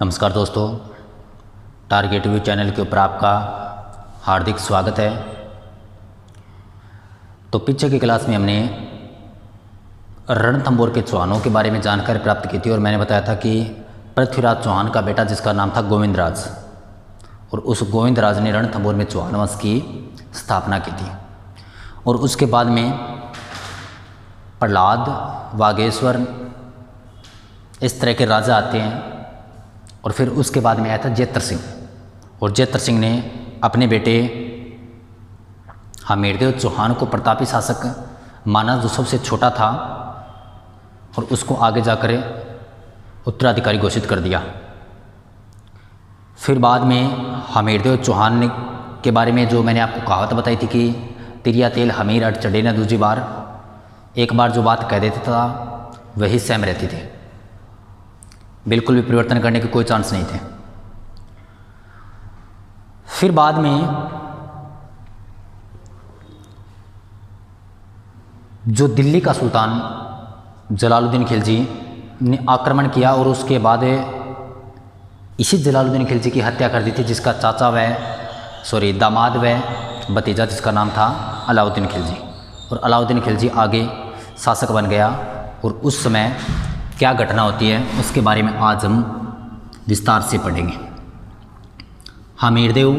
नमस्कार दोस्तों, target view channel के ऊपर आपका हार्दिक स्वागत है। तो पीछे की क्लास में हमने रणथंभौर के चौहानों के बारे में जानकारी प्राप्त की थी और मैंने बताया था कि पृथ्वीराज चौहान का बेटा जिसका नाम था गोविंदराज, और उस गोविंदराज ने रणथंभौर में चौहान वंश की स्थापना की थी। और उसके बाद में प्रहलाद, वागेश्वर, इस तरह के राजा आते हैं। और फिर उसके बाद में आया था जेतर सिंह, और जेतर सिंह ने अपने बेटे हमीरदेव चौहान को प्रतापी शासक माना, जो सबसे छोटा था, और उसको आगे जाकर उत्तराधिकारी घोषित कर दिया। फिर बाद में हमीरदेव चौहान ने के बारे में जो मैंने आपको कहावत बताई थी कि तिरिया तेल हमीर अट चढ़े न दूजी बार, एक बार जो बात कह देता था वही सहम रहती थी, बिल्कुल भी परिवर्तन करने के कोई चांस नहीं थे। फिर बाद में जो दिल्ली का सुल्तान जलालुद्दीन खिलजी ने आक्रमण किया और उसके बाद इसी जलालुद्दीन खिलजी की हत्या कर दी थी, जिसका चाचा दामाद व भतीजा जिसका नाम था अलाउद्दीन खिलजी। और अलाउद्दीन खिलजी आगे शासक बन गया, और उस समय क्या घटना होती है उसके बारे में आज हम विस्तार से पढ़ेंगे। हमीरदेव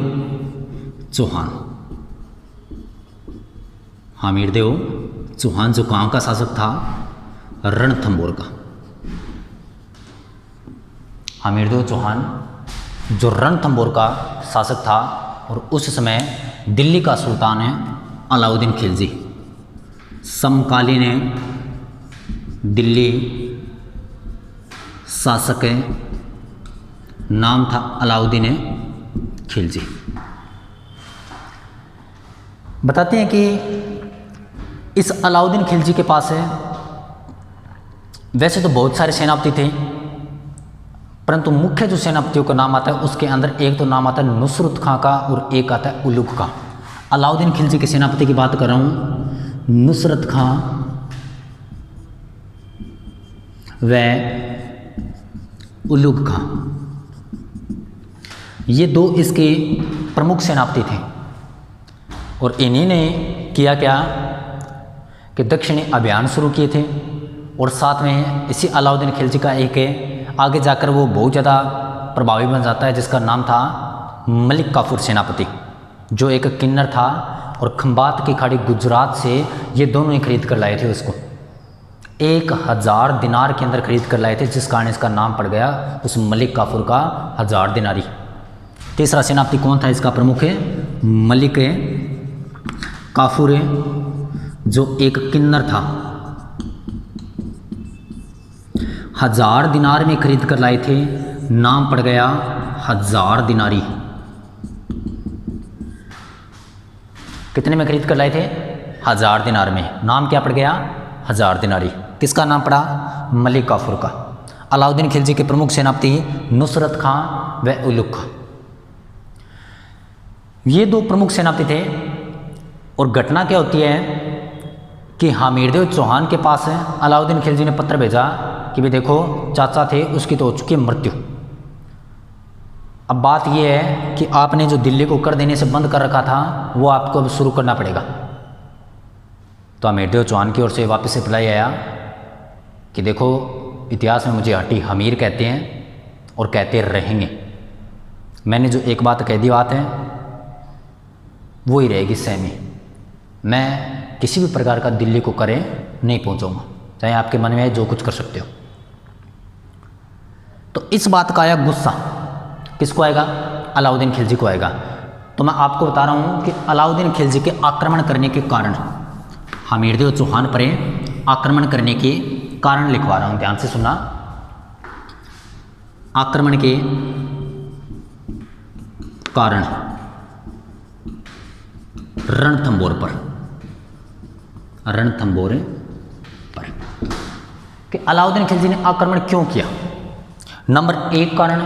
चौहान जो कहाँ का शासक था? रणथंभौर का। हमीरदेव चौहान जो रणथंभौर का शासक था, और उस समय दिल्ली का सुल्तान है अलाउद्दीन खिलजी। समकालीन है दिल्ली शासक है, नाम था अलाउद्दीन खिलजी। बताते हैं कि इस अलाउद्दीन खिलजी के पास है, वैसे तो बहुत सारे सेनापति थे, परंतु मुख्य जो सेनापतियों का नाम आता है उसके अंदर एक तो नाम आता है नुसरत खां का और एक आता है उलुग खां। अलाउद्दीन खिलजी के सेनापति की बात कर रहा हूँ, नुसरत खां व उलुग खां, ये दो इसके प्रमुख सेनापति थे। और इन्हीं ने किया क्या कि दक्षिणी अभियान शुरू किए थे, और साथ में इसी अलाउद्दीन खिलजी का एक आगे जाकर वो बहुत ज़्यादा प्रभावी बन जाता है, जिसका नाम था मलिक काफूर सेनापति, जो एक किन्नर था, और खंबात की खाड़ी गुजरात से ये दोनों ही खरीद कर लाए थे उसको। 1000 दिनार के अंदर खरीद कर लाए थे, जिस कारण इसका नाम पड़ गया उस मलिक काफूर का 1000 दिनारी। तीसरा सेनापति कौन था इसका प्रमुख है? मलिक काफूर है, जो एक किन्नर था। 1000 दिनार में खरीद कर लाए थे, नाम पड़ गया 1000 दिनारी। कितने में खरीद कर लाए थे? 1000 दिनार में। नाम क्या पड़ गया? 1000 दिनारी। किसका नाम पड़ा? मलिक काफूर का। अलाउद्दीन खिलजी के प्रमुख सेनापति नुसरत खां व उलुग खां, ये दो प्रमुख सेनापति थे। और घटना क्या होती है कि हमीरदेव चौहान के पास अलाउद्दीन खिलजी ने पत्र भेजा कि भाई देखो, चाचा थे उसकी तो हो चुकी है मृत्यु, अब बात यह है कि आपने जो दिल्ली को कर देने से बंद कर रखा था वो आपको अब शुरू करना पड़ेगा। तो हमीरदेव चौहान की ओर से वापस से रिप्लाई आया कि देखो, इतिहास में मुझे हटी हमीर कहते हैं और कहते रहेंगे। मैंने जो एक बात कह दी बात है वो ही रहेगी सहमी। मैं किसी भी प्रकार का दिल्ली को करे नहीं पहुंचाऊंगा, चाहे आपके मन में आए जो कुछ कर सकते हो। तो इस बात का आया गुस्सा, किसको आएगा? अलाउद्दीन खिलजी को आएगा। तो मैं आपको बता रहा हूं कि अलाउद्दीन खिलजी के आक्रमण करने के कारण, हमीरदेव चौहान पर आक्रमण करने के कारण लिखवा रहा हूं, ध्यान से सुनना। आक्रमण के कारण रणथंभौर पर कि अलाउद्दीन खिलजी ने आक्रमण क्यों किया। नंबर 1 कारण,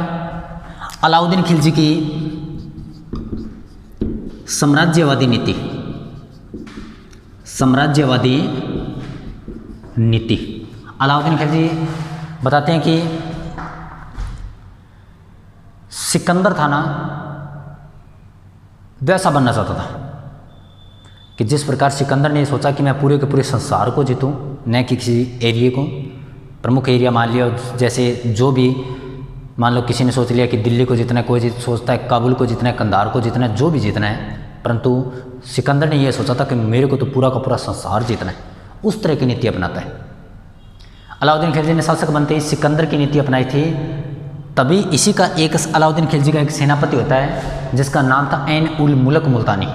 अलाउद्दीन खिलजी की साम्राज्यवादी नीति। अलाउद्दीन खिलजी बताते हैं कि सिकंदर था ना, वैसा बनना चाहता था कि जिस प्रकार सिकंदर ने सोचा कि मैं पूरे के पूरे संसार को जीतूं, न कि किसी एरिया को। प्रमुख एरिया मान लिया, जैसे जो भी मान लो किसी ने सोच लिया कि दिल्ली को जीतना है, कोई सोचता है काबुल को जीतना है, कंधार को जीतना है, जो भी जीतना है, परंतु सिकंदर ने यह सोचा था कि मेरे को तो पूरा का पूरा संसार जीतना है। उस तरह की नीति अपनाता है। अलाउद्दीन खिलजी ने शासक बनते ही सिकंदर की नीति अपनाई थी। तभी इसी का एक अलाउद्दीन खिलजी का एक सेनापति होता है जिसका नाम था ऐन उल मुल्क मुल्तानी।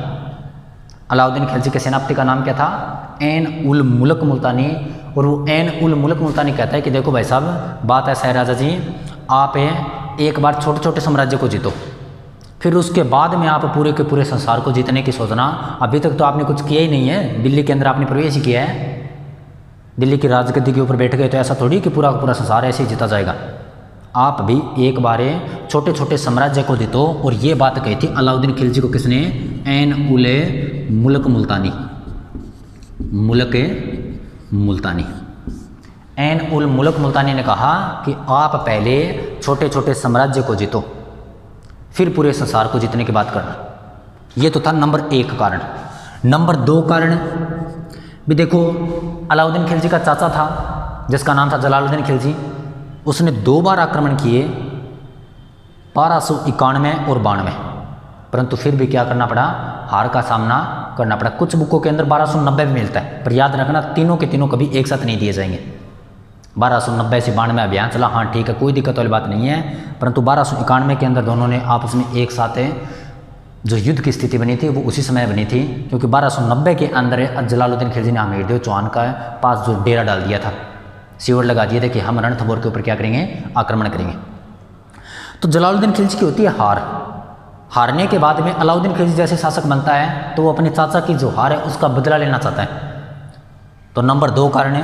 अलाउद्दीन खिलजी के सेनापति का नाम क्या था? ऐन उल मुल्क मुल्तानी। और वो ऐन उल मुल्क मुल्तानी कहता है कि देखो भाई साहब, बात ऐसा है राजा जी, आप एक बार छोटे छोटे साम्राज्य को जीतो, फिर उसके बाद में आप पूरे के पूरे संसार को जीतने की सोचना। अभी तक तो आपने कुछ किया ही नहीं है, दिल्ली के अंदर आपने प्रवेश ही किया है, दिल्ली की राजगद्दी के ऊपर बैठ गए, तो ऐसा थोड़ी कि पूरा का पूरा संसार ऐसे ही जीता जाएगा। आप भी एक बार छोटे छोटे साम्राज्य को जीतो। और ये बात कही थी अलाउद्दीन खिलजी को किसने? ऐन उल मुल्क मुल्तानी। मुल्क मुल्तानी, ऐन उल मुल्क मुल्तानी ने कहा कि आप पहले छोटे छोटे साम्राज्य को जीतो, फिर पूरे संसार को जीतने की बात करना। ये तो था नंबर 1 कारण। नंबर 2 कारण भी देखो, अलाउद्दीन खिलजी का चाचा था जिसका नाम था जलालुद्दीन खिलजी। उसने 2 बार आक्रमण किए, 1291 और 92, परंतु फिर भी क्या करना पड़ा? हार का सामना करना पड़ा। कुछ बुकों के अंदर 1290 भी मिलता है, पर याद रखना तीनों के तीनों कभी एक साथ नहीं दिए जाएंगे। 1290 से 92 अभियान चला, हाँ ठीक है, कोई दिक्कत वाली बात नहीं है, परंतु 1291 के अंदर दोनों ने आपस में एक साथ जो युद्ध की स्थिति बनी थी वो उसी समय बनी थी, क्योंकि 1290 के अंदर जलालुद्दीन खिलजी ने अमीरदेव चौहान का पास जो डेरा डाल दिया था, सीवर लगा दिए थे कि हम रणथंभौर के ऊपर क्या करेंगे? आक्रमण करेंगे। तो जलालुद्दीन खिलजी की होती है हार। हारने के बाद में अलाउद्दीन खिलजी जैसे शासक बनता है तो वो अपने चाचा की जो हार है उसका बदला लेना चाहता है। तो नंबर 2 कारण है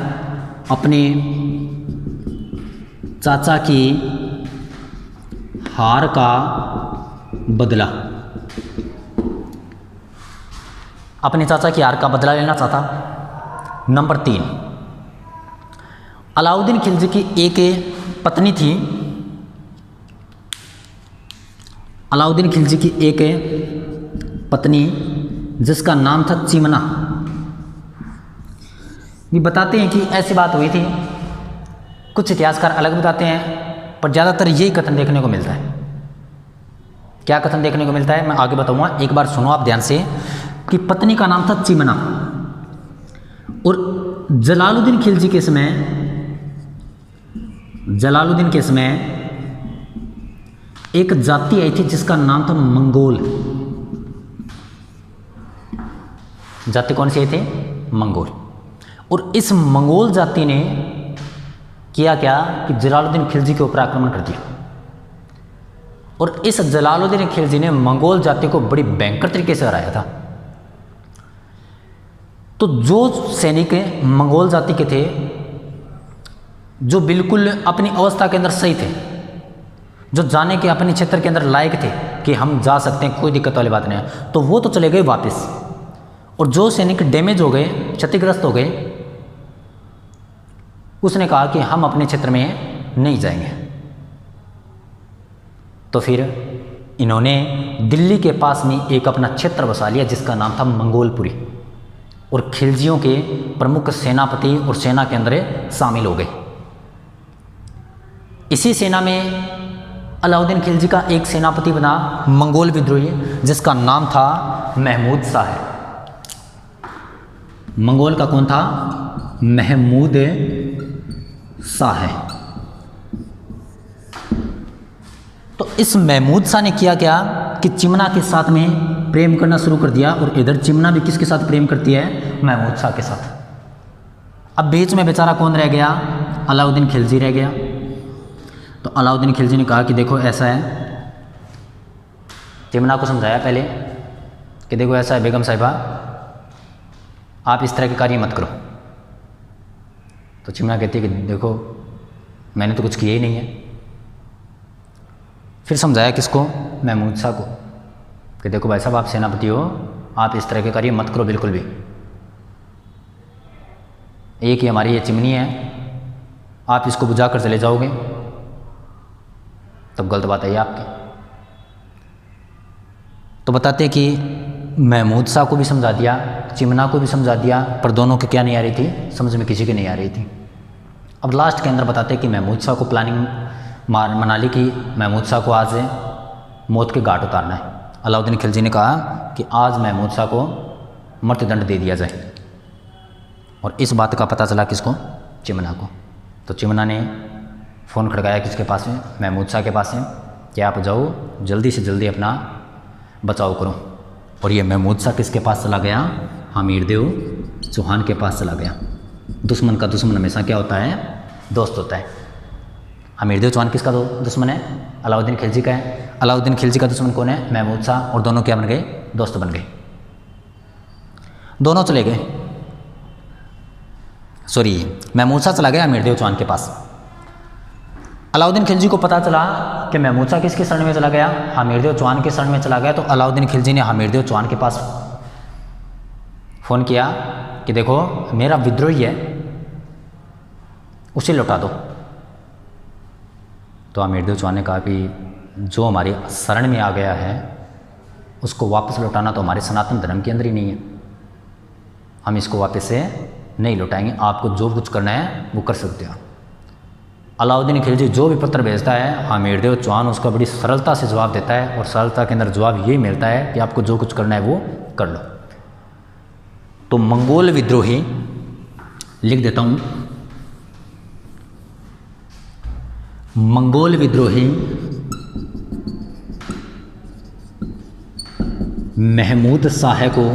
अपने चाचा की हार का बदला, अपने चाचा की हार का बदला लेना चाहता। नंबर 3, अलाउद्दीन खिलजी की एक पत्नी थी, अलाउद्दीन खिलजी की एक पत्नी जिसका नाम था चिमना। ये बताते हैं कि ऐसी बात हुई थी, कुछ इतिहासकार अलग बताते हैं, पर ज़्यादातर यही कथन देखने को मिलता है। क्या कथन देखने को मिलता है मैं आगे बताऊंगा, एक बार सुनो आप ध्यान से, कि पत्नी का नाम था चिमना। और जलालुद्दीन खिलजी के समय, जलालुद्दीन के समय एक जाति आई थी जिसका नाम था मंगोल। जाति कौन सी आई थी? मंगोल। और इस मंगोल जाति ने किया क्या कि जलालुद्दीन खिलजी के ऊपर आक्रमण कर दिया। और इस जलालुद्दीन खिलजी ने मंगोल जाति को बड़ी भयंकर तरीके से हराया था। तो जो सैनिक मंगोल जाति के थे, जो बिल्कुल अपनी अवस्था के अंदर सही थे, जो जाने के अपने क्षेत्र के अंदर लायक थे कि हम जा सकते हैं, कोई दिक्कत वाली बात नहीं है, तो वो तो चले गए वापस। और जो सैनिक डैमेज हो गए, क्षतिग्रस्त हो गए, उसने कहा कि हम अपने क्षेत्र में नहीं जाएंगे। तो फिर इन्होंने दिल्ली के पास में एक अपना क्षेत्र बसा लिया जिसका नाम था मंगोलपुरी। और खिलजियों के प्रमुख सेनापति और सेना के अंदर शामिल हो गए। इसी सेना में अलाउद्दीन खिलजी का एक सेनापति बना मंगोल विद्रोही जिसका नाम था महमूद शाह। मंगोल का कौन था? महमूद शाह। तो इस महमूद शाह ने किया क्या कि चिमना के साथ में प्रेम करना शुरू कर दिया। और इधर चिमना भी किसके साथ प्रेम करती है? महमूद शाह के साथ। अब बीच में बेचारा कौन रह गया? अलाउद्दीन खिलजी रह गया। तो अलाउद्दीन खिलजी ने कहा कि देखो ऐसा है, चिमना को समझाया पहले कि देखो ऐसा है बेगम साहिबा, आप इस तरह के कार्य मत करो। तो चिमना कहती है कि देखो मैंने तो कुछ किया ही नहीं है। फिर समझाया किसको? महमूद शाह को कि देखो भाई साहब आप सेनापति हो, आप इस तरह के कार्य मत करो बिल्कुल भी। एक ही हमारी ये चिमनी है, आप इसको बुझा कर चले जाओगे तब गलत बात है ये आपकी। तो बताते हैं कि महमूद शाह को भी समझा दिया, चिमना को भी समझा दिया, पर दोनों के क्या नहीं आ रही थी, समझ में किसी की नहीं आ रही थी। अब लास्ट के अंदर बताते हैं कि महमूद शाह को प्लानिंग मना ली कि महमूद शाह को आज मौत के घाट उतारना है। अलाउद्दीन खिलजी ने कहा कि आज महमूद शाह को मृत्युदंड दे दिया जाए, और इस बात का पता चला किसको, चिमना को। तो चिमना ने फ़ोन खड़काया किसके पास में, महमूद शाह के पास में, कि आप जाओ जल्दी से जल्दी अपना बचाव करो। और ये महमूद शाह किसके पास चला गया, हमीरदेव चौहान के पास चला गया। दुश्मन का दुश्मन हमेशा क्या होता है, दोस्त होता है। हमीरदेव चौहान किसका दुश्मन है, अलाउद्दीन खिलजी का है। अलाउद्दीन खिलजी का दुश्मन कौन है, महमूद शाह, और दोनों क्या बन गए, दोस्त बन गए। दोनों चले गए, सॉरी महमूद शाह चला गया हमीरदेव चौहान के पास। अलाउद्दीन खिलजी को पता चला कि महमूद शाह किसके शरण में चला गया, हमीरदेव चौहान के शरण में चला गया। तो अलाउद्दीन खिलजी ने हमीरदेव चौहान के पास फ़ोन किया कि देखो मेरा विद्रोही है, उसे लौटा दो। तो हमीरदेव चौहान ने कहा कि जो हमारी शरण में आ गया है उसको वापस लौटाना तो हमारे सनातन धर्म के अंदर ही नहीं है, हम इसको वापस से नहीं लौटाएंगे, आपको जो कुछ करना है वो कर सकते हो। अलाउद्दीन खिलजी जो भी पत्र भेजता है, हमीरदेव चौहान उसका बड़ी सरलता से जवाब देता है, और सरलता के अंदर जवाब यही मिलता है कि आपको जो कुछ करना है वो कर लो। तो मंगोल विद्रोही, लिख देता हूँ, मंगोल विद्रोही महमूद शाह को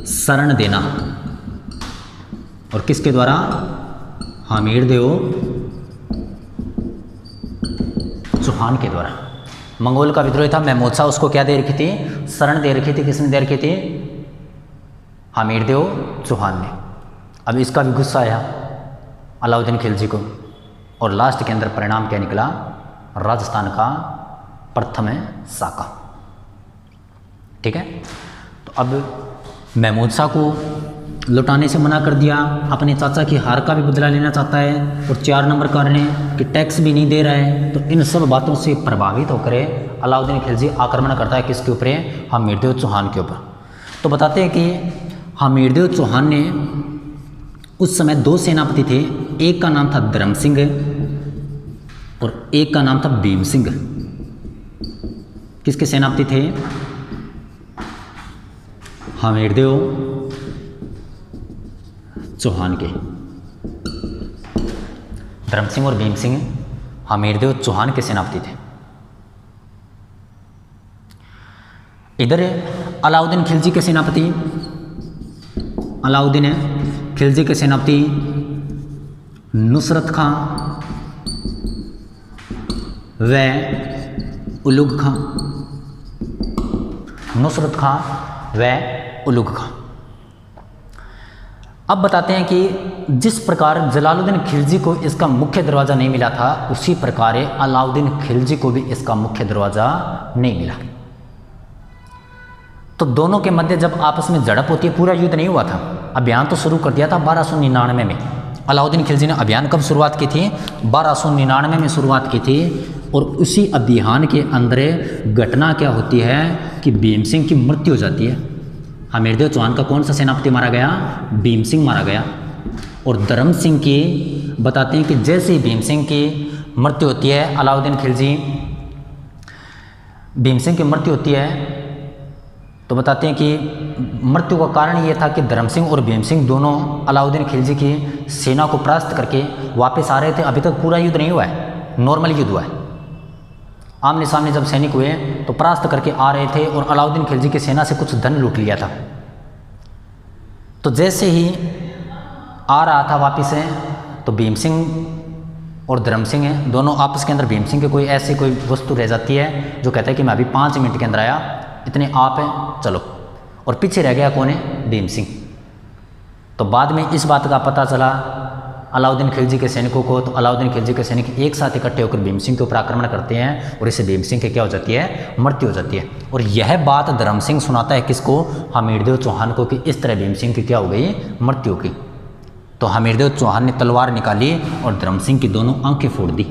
शरण देना, और किसके द्वारा, हमीरदेव चौहान के द्वारा। मंगोल का विद्रोही था महमूद शाह, उसको क्या दे रखी थी, शरण दे रखी थी। किसने दे रखी थी, हमीरदेव चौहान ने। अब इसका भी गुस्सा आया अलाउद्दीन खिलजी को, और लास्ट के अंदर परिणाम क्या निकला, राजस्थान का प्रथम शाका। ठीक है, तो अब महमूद शाह को लौटाने से मना कर दिया, अपने चाचा की हार का भी बदला लेना चाहता है, और 4 नंबर कारण है कि टैक्स भी नहीं दे रहा है। तो इन सब बातों से प्रभावित होकर अलाउद्दीन खिलजी आक्रमण करता है किसके ऊपर, हमीरदेव चौहान के ऊपर। तो बताते हैं कि हमीरदेव चौहान ने उस समय 2 सेनापति थे, एक का नाम था धर्म सिंह और एक का नाम था भीम सिंह। किसके सेनापति थे, हमीरदेव चौहान के। धर्म सिंह और भीम सिंह हमीरदेव चौहान के सेनापति थे। इधर अलाउद्दीन खिलजी के सेनापति, अलाउद्दीन खिलजी के सेनापति नुसरत खां व उलुग खां, नुसरत खां व उलुग खां। अब बताते हैं कि जिस प्रकार जलालुद्दीन खिलजी को इसका मुख्य दरवाज़ा नहीं मिला था, उसी प्रकार अलाउद्दीन खिलजी को भी इसका मुख्य दरवाज़ा नहीं मिला। तो दोनों के मध्य जब आपस में झड़प होती है, पूरा युद्ध नहीं हुआ था, अभियान तो शुरू कर दिया था 1299 में। अलाउद्दीन खिलजी ने अभियान कब शुरुआत की थी, 1299 में शुरुआत की थी। और उसी अभियान के अंदर घटना क्या होती है कि भीम सिंह की मृत्यु हो जाती है। हमीरदेव चौहान का कौन सा सेनापति मारा गया, भीम सिंह मारा गया। और धर्म सिंह की बताते हैं कि जैसे ही भीम सिंह की मृत्यु होती है, अलाउद्दीन खिलजी, भीम सिंह की मृत्यु होती है, तो बताते हैं कि मृत्यु का कारण ये था कि धर्म सिंह और भीम सिंह दोनों अलाउद्दीन खिलजी की सेना को परास्त करके वापस आ रहे थे। अभी तक पूरा युद्ध नहीं हुआ है, नॉर्मल युद्ध हुआ है। आमने सामने जब सैनिक हुए तो परास्त करके आ रहे थे और अलाउद्दीन खिलजी की सेना से कुछ धन लूट लिया था। तो जैसे ही आ रहा था वापस से, तो भीम सिंह और धर्म सिंह दोनों आपस के अंदर, भीम सिंह के कोई ऐसी कोई वस्तु रह जाती है जो कहता है कि मैं अभी 5 मिनट के अंदर आया, इतने आप हैं चलो, और पीछे रह गया कौन है, भीम सिंह। तो बाद में इस बात का पता चला अलाउद्दीन खिलजी के सैनिकों को, तो अलाउद्दीन खिलजी के सैनिक एक साथ इकट्ठे होकर भीम सिंह के ऊपर आक्रमण करते हैं और इससे भीम सिंह की क्या हो जाती है, मृत्यु हो जाती है। और यह बात धर्म सिंह सुनाता है किसको, हमीरदेव चौहान को, कि इस तरह भीम सिंह की क्या हो गई, मृत्यु की। तो हमीरदेव चौहान ने तलवार निकाली और धर्म सिंह की दोनों आंखें फोड़ दी।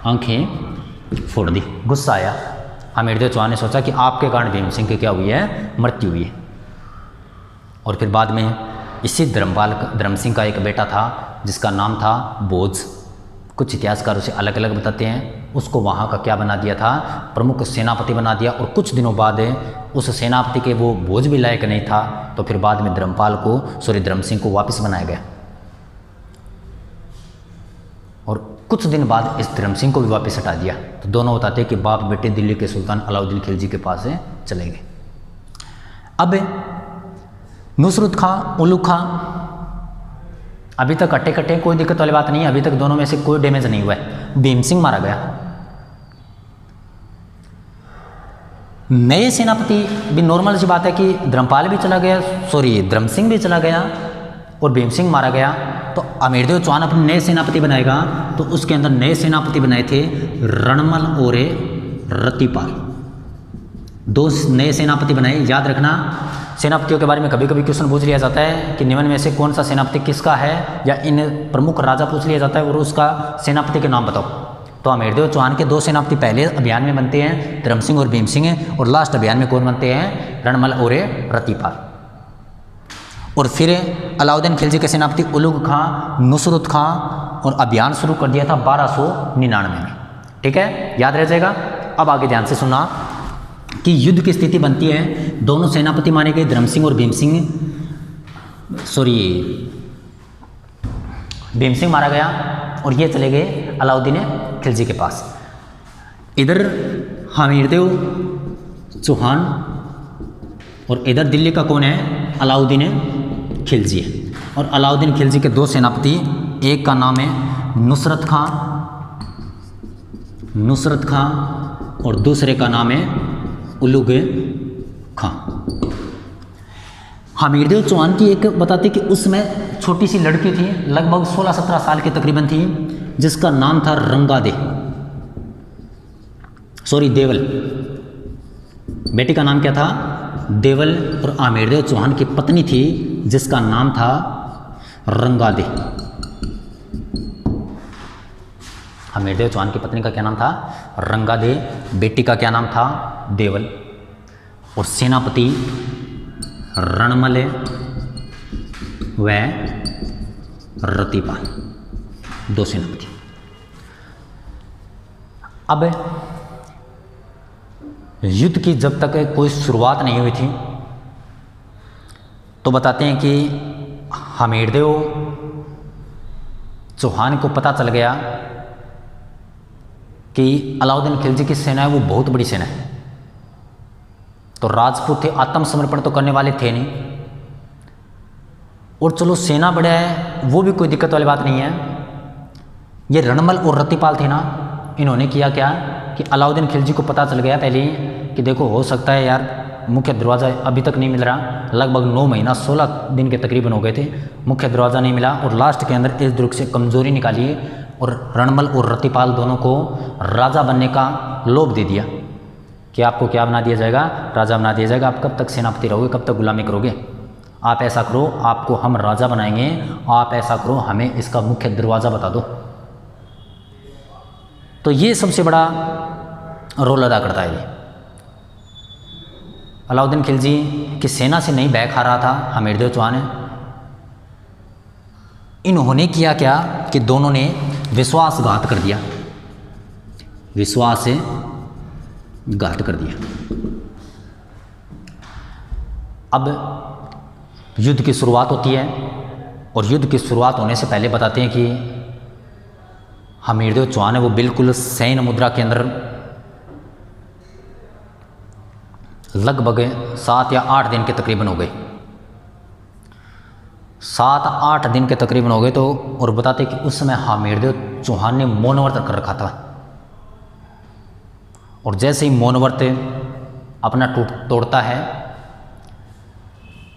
आंखें फोड़ दी। गुस्सा आया। हमीरदेव चौहान ने सोचा कि आपके कारण भीम सिंह की क्या हुई है, मृत्यु हुई है। और फिर बाद में इसी धर्म सिंह का एक बेटा था जिसका नाम था भोज। कुछ इतिहासकार उसे अलग अलग बताते हैं। उसको वहाँ का क्या बना दिया था, प्रमुख सेनापति बना दिया। और कुछ दिनों बाद उस सेनापति के वो भोज भी लायक नहीं था, तो फिर बाद में धर्म सिंह को वापस बनाया गया। और कुछ दिन बाद इस धर्म सिंह को भी वापस हटा दिया। तो दोनों बताते हैं कि बाप बेटे दिल्ली के सुल्तान अलाउद्दीन खिलजी के पास चले गए। अब नुसरत खां, उलुग खां अभी तक कट्टे कट्टे, कोई दिक्कत वाली बात नहीं है। अभी तक दोनों में से कोई डैमेज नहीं हुआ है। भीम सिंह मारा गया। नए सेनापति भी नॉर्मल सी बात है कि धर्मपाल भी चला गया, धर्म सिंह भी चला गया और भीम सिंह मारा गया। तो हमीरदेव चौहान अपने नए सेनापति बनाएगा, तो उसके अंदर नए सेनापति बनाए थे रणमल और रतिपाल। दो नए सेनापति बनाए। याद रखना, सेनापतियों के बारे में कभी कभी क्वेश्चन पूछ लिया जाता है कि निम्न में से कौन सा सेनापति किसका है, या इन प्रमुख राजा पूछ लिया जाता है और उसका सेनापति के नाम बताओ। तो हमीरदेव चौहान के दो सेनापति पहले अभियान में बनते हैं, धर्म सिंह और भीम सिंह, और लास्ट अभियान में कौन बनते हैं, रणमल और रतिपाल। और फिर अलाउद्दीन खिलजी के सेनापति उलुग खां, नुसरत खां, और अभियान शुरू कर दिया था 1299 में। ठीक है, याद रह जाएगा। अब आगे ध्यान से सुनना कि युद्ध की स्थिति बनती है। दोनों सेनापति माने गए, धर्म सिंह और भीम सिंह मारा गया और ये चले गए अलाउद्दीन खिलजी के पास। इधर हमीरदेव चौहान और इधर दिल्ली का कौन है, अलाउद्दीन खिलजी है। और अलाउद्दीन खिलजी के दो सेनापति, एक का नाम है नुसरत खां और दूसरे का नाम है उलुग खां। हमीरदेव चौहान की एक बताते कि उसमें छोटी सी लड़की थी, लगभग 16-17 साल की तकरीबन थी, जिसका नाम था देवल। बेटी का नाम क्या था, देवल। और हमीरदेव चौहान की पत्नी थी जिसका नाम था रंगादे। हमीरदेव चौहान की पत्नी का क्या नाम था, रंगादे। बेटी का क्या नाम था, देवल। और सेनापति रणमल व रतिपाल, दो सेनापति। अब युद्ध की जब तक कोई शुरुआत नहीं हुई थी, तो बताते हैं कि हमीरदेव चौहान को पता चल गया कि अलाउद्दीन खिलजी की सेना है वो बहुत बड़ी सेना है। तो राजपूत थे, आत्मसमर्पण तो करने वाले थे नहीं। और चलो सेना बड़ा है, वो भी कोई दिक्कत वाली बात नहीं है। ये रणमल और रतिपाल थे ना, इन्होंने किया क्या कि अलाउद्दीन खिलजी को पता चल गया पहले ही कि देखो हो सकता है यार मुख्य दरवाज़ा अभी तक नहीं मिल रहा। लगभग 9 महीना 16 दिन के तकरीबन हो गए थे, मुख्य दरवाज़ा नहीं मिला। और लास्ट के अंदर इस दुर्ग से कमज़ोरी निकाली और रणमल और रतिपाल दोनों को राजा बनने का लोभ दे दिया कि आपको क्या बना दिया जाएगा, राजा बना दिया जाएगा। आप कब तक सेनापति रहोगे, कब तक गुलामी करोगे, आप ऐसा करो, आपको हम राजा बनाएंगे, आप ऐसा करो, हमें इसका मुख्य दरवाज़ा बता दो। तो ये सबसे बड़ा रोल अदा करता है। ये अलाउद्दीन खिलजी की सेना से नहीं बैक आ रहा था हमीरदेव चौहान ने। इन्होंने किया कि दोनों ने विश्वासघात कर दिया, विश्वासघात कर दिया। अब युद्ध की शुरुआत होती है और युद्ध की शुरुआत होने से पहले बताते हैं कि हमीरदेव चौहान है वो बिल्कुल सैन्य मुद्रा के अंदर लगभग 7 या 8 दिन के तकरीबन हो गए। 7-8 दिन के तकरीबन हो गए। तो और बताते कि उस समय हमीरदेव चौहान ने मौन व्रत कर रखा था। और जैसे ही मौन व्रत अपना तोड़ता है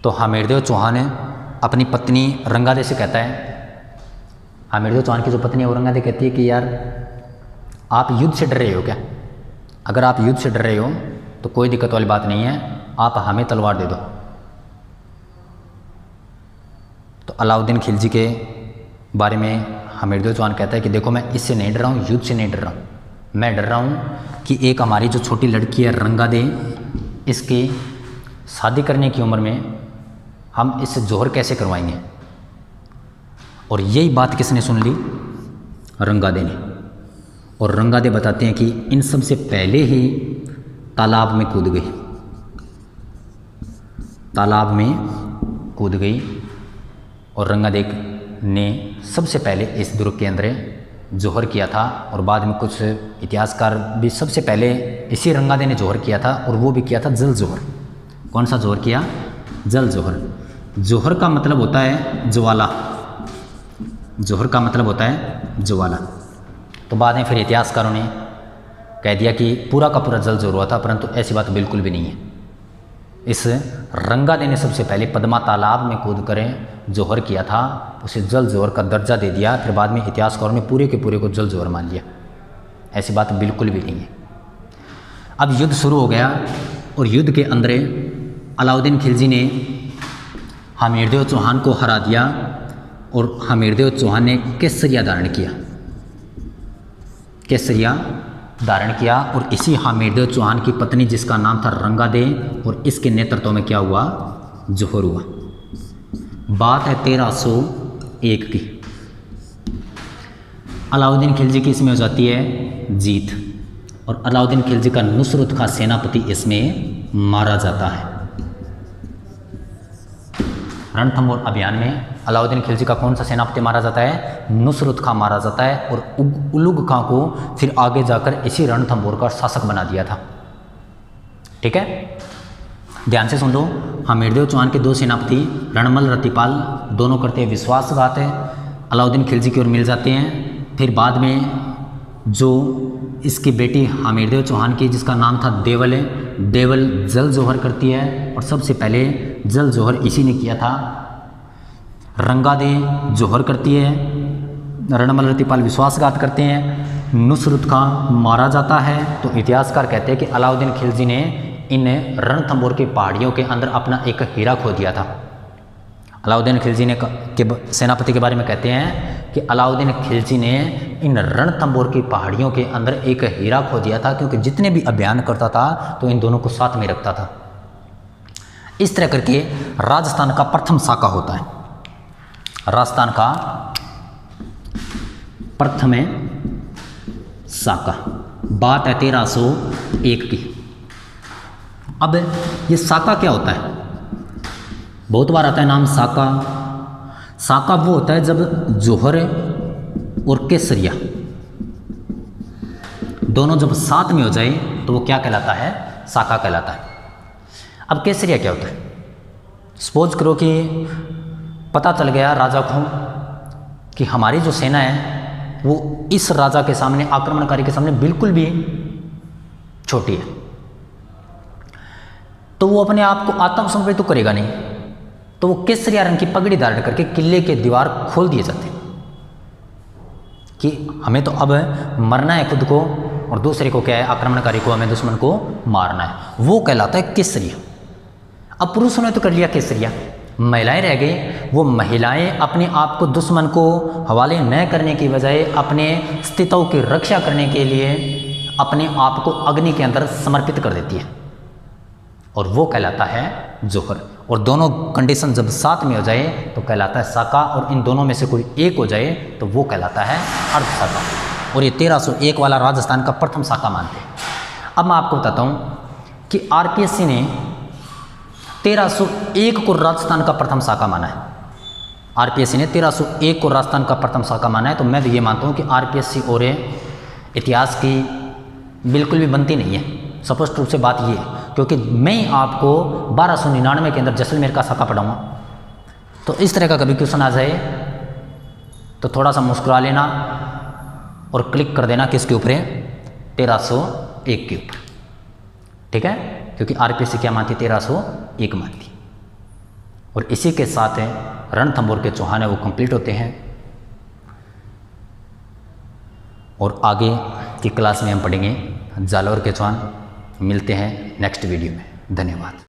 तो हमीरदेव चौहान अपनी पत्नी रंगादे से कहता है, हमीरदेव चौहान की जो पत्नी है वो रंगादे कहती है कि यार आप युद्ध से डर रहे हो क्या? अगर आप युद्ध से डर रहे हो तो कोई दिक्कत वाली बात नहीं है, आप हमें तलवार दे दो। तो अलाउद्दीन खिलजी के बारे में हमीरदेव चौहान कहता है कि देखो मैं इससे नहीं डर रहा हूँ, युद्ध से नहीं डर रहा हूँ, मैं डर रहा हूँ कि एक हमारी जो छोटी लड़की है रंगादे, इसकी शादी करने की उम्र में हम इससे जोहर कैसे करवाएंगे। और यही बात किसने सुन ली? रंगादे ने। और रंगादे बताते हैं कि इन सब से पहले ही तालाब में कूद गई, तालाब में कूद गई। और रंगादे ने सबसे पहले इस दुर्ग के अंदर जोहर किया था। और बाद में कुछ इतिहासकार भी सबसे पहले इसी रंगादे ने जोहर किया था, और वो भी किया था जल जोहर। कौन सा जोहर किया? जल जोहर। जोहर का मतलब होता है ज्वाला, जोहर का मतलब होता है ज्वाला। तो बाद में फिर इतिहासकारों ने कह दिया कि पूरा का पूरा जल जोहर हुआ था, परंतु ऐसी बात बिल्कुल भी नहीं है। इस रंगादे ने सबसे पहले पद्मा तालाब में कूद कर जोहर किया था, उसे जल जोहर का दर्जा दे दिया। फिर बाद में इतिहासकारों ने पूरे के पूरे को जल जोहर मान लिया। ऐसी बात बिल्कुल भी नहीं है। अब युद्ध शुरू हो गया, और युद्ध के अंदर अलाउद्दीन खिलजी ने हमीरदेव चौहान को हरा दिया, और हमीरदेव चौहान ने केसरिया धारण किया, केसरिया धारण किया। और इसी हमीरदेव चौहान की पत्नी जिसका नाम था रंगादे, और इसके नेतृत्व में क्या हुआ? जोहर हुआ। बात है 1301 की। अलाउद्दीन खिलजी की इसमें हो जाती है जीत, और अलाउद्दीन खिलजी का नुसरत खां सेनापति इसमें मारा जाता है। रणथंभौर अभियान में अलाउद्दीन खिलजी का कौन सा सेनापति मारा जाता है? नुसरत खां मारा जाता है। और उलुग खां को फिर आगे जाकर इसी रणथंभौर का शासक बना दिया था। ठीक है, ध्यान से सुन लो। हमीरदेव चौहान के दो सेनापति रणमल रतिपाल दोनों करते हैं विश्वासघात है, अलाउद्दीन खिलजी की ओर मिल जाते हैं। फिर बाद में जो इसकी बेटी हमीरदेव चौहान की जिसका नाम था देवल है, देवल जल जोहर करती है। और सबसे पहले जल जोहर इसी ने किया था। रंगादे जोहर करती है, रणमल रतिपाल विश्वासघात करते हैं, नुसरत खां मारा जाता है। तो इतिहासकार कहते हैं कि अलाउद्दीन खिलजी ने इन रणथंभौर की पहाड़ियों के अंदर अपना एक हीरा खो दिया था। अलाउद्दीन खिलजी ने के सेनापति के बारे में कहते हैं कि अलाउद्दीन खिलजी ने इन रणथंभौर की पहाड़ियों के अंदर एक हीरा खो दिया था, क्योंकि जितने भी अभियान करता था तो इन दोनों को साथ में रखता था। इस तरह करके राजस्थान का प्रथम साका होता है, राजस्थान का प्रथम साका। बात है 1301 की। अब ये साका क्या होता है? बहुत बार आता है नाम साका। साका वो होता है जब जोहर और केसरिया दोनों जब साथ में हो जाए तो वो क्या कहलाता है? साका कहलाता है। अब केसरिया क्या होता है? सपोज करो कि पता चल गया राजा को कि हमारी जो सेना है वो इस राजा के सामने, आक्रमणकारी के सामने बिल्कुल भी छोटी है, तो वो अपने आप को आत्मसमर्पित तो करेगा नहीं। तो वो केसरिया रंग की पगड़ी धारण करके किले के दीवार खोल दिए जाते कि हमें तो अब मरना है खुद को, और दूसरे को क्या है? आक्रमणकारी को, हमें दुश्मन को मारना है। वो कहलाता है केसरिया। अब पुरुषों ने तो कर लिया केसरिया, महिलाएं रह गई। वो महिलाएं अपने आप को दुश्मन को हवाले न करने की बजाय अपने स्थितों की रक्षा करने के लिए अपने आप को अग्नि के अंदर समर्पित कर देती है, और वो कहलाता है जोहर। और दोनों कंडीशन जब साथ में हो जाए तो कहलाता है साका, और इन दोनों में से कोई एक हो जाए तो वो कहलाता है अर्ध साका। और ये 1301 वाला राजस्थान का प्रथम साका मानते हैं। अब मैं आपको बताता हूँ कि आरपीएससी ने 1301 को राजस्थान का प्रथम साका माना है। आरपीएससी ने 1301 को राजस्थान का प्रथम साका माना है। तो मैं भी ये मानता हूँ कि आरपीएससी और इतिहास की बिल्कुल भी बनती नहीं है। स्पष्ट रूप से बात ये है, क्योंकि मैं आपको 1299 के अंदर जैसलमेर का साका पढ़ाऊँगा, तो इस तरह का कभी क्वेश्चन आ जाए तो थोड़ा सा मुस्कुरा लेना और क्लिक कर देना किसके ऊपर है? 1301 के ऊपर। ठीक है, क्योंकि आरपीएससी क्या मानती? 1301 मानती। और इसी के साथ रणथंभौर के चौहान है वो कंप्लीट होते हैं। और आगे की क्लास में हम पढ़ेंगे जालौर के चौहान। मिलते हैं नेक्स्ट वीडियो में। धन्यवाद।